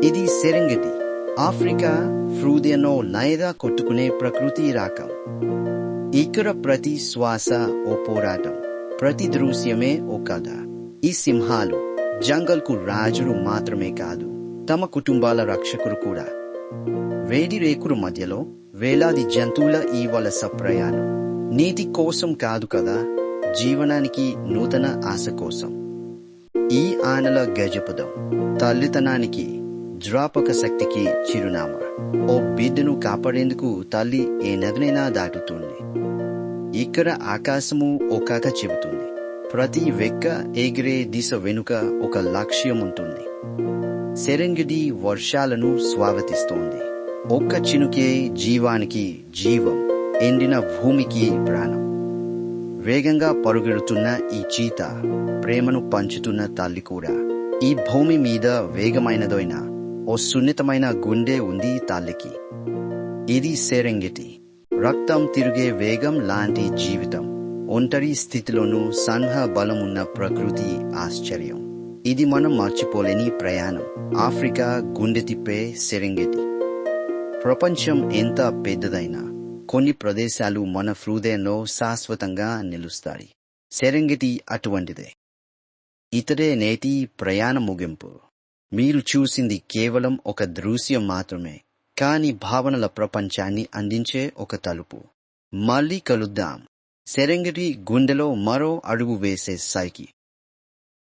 ఇది Serengeti, Africa హృదయంలో లయగా కొట్టుకునే ప్రకృతి రాకం. ఇక్కడ ప్రతి శ్వాస ఓ పోరాటం, ప్రతి దృశ్యమే ఓ కథ. ఈ సింహాలు జంగల్కు రాజులు మాత్రమే కాదు, తమ కుటుంబాల రక్షకులు కూడా. వేడి రేకుల మధ్యలో వేలాది జంతువుల ఈ వలస ప్రయాణం నీటి కోసం కాదు కదా, జీవనానికి నూతన ఆశ కోసం. ఈ ఆనల గజపదం తల్లితనానికి, జ్ఞాపక శక్తికి చిరునామా. ఓ బిడ్డను కాపాడేందుకు తల్లి ఏ నదినైనా దాటుతుంది. ఇక్కడ ఆకాశము ఓ కథ చెబుతుంది. ప్రతి వెక్క ఎగిరే దిశ వెనుక ఒక లక్ష్యం ఉంటుంది. సెరెంగెటి వర్షాలను స్వాగతిస్తోంది. ఒక్క చినుకే జీవానికి జీవం, ఎండిన భూమికి ప్రాణం. వేగంగా పరుగెడుతున్న ఈ చీత ప్రేమను పంచుతున్న తల్లి కూడా. ఈ భూమి మీద వేగమైనదైన ఓ సున్నితమైన గుండె ఉంది తల్లికి. ఇది సెరెంగెటి, రక్తం తిరిగే వేగం లాంటి జీవితం. ఒంటరి స్థితిలోనూ సంఘ బలమున్న ప్రకృతి ఆశ్చర్యం. ఇది మనం మర్చిపోలేని ప్రయాణం. ఆఫ్రికా గుండె తిప్పే సెరెంగెటి. ప్రపంచం ఎంత పెద్దదైనా కొన్ని ప్రదేశాలు మన హృదయంలో శాశ్వతంగా నిలుస్తాయి. సెరెంగెటి అటువంటిదే. ఇతడే నేటి ప్రయాణ ముగింపు. మీరు చూసింది కేవలం ఒక దృశ్యం మాత్రమే, కాని భావనల ప్రపంచాన్ని అందించే ఒక తలుపు. మళ్ళీ కలుద్దాం. సెరెంగెటి గుండెలో మరో అడుగు వేసే సైకి.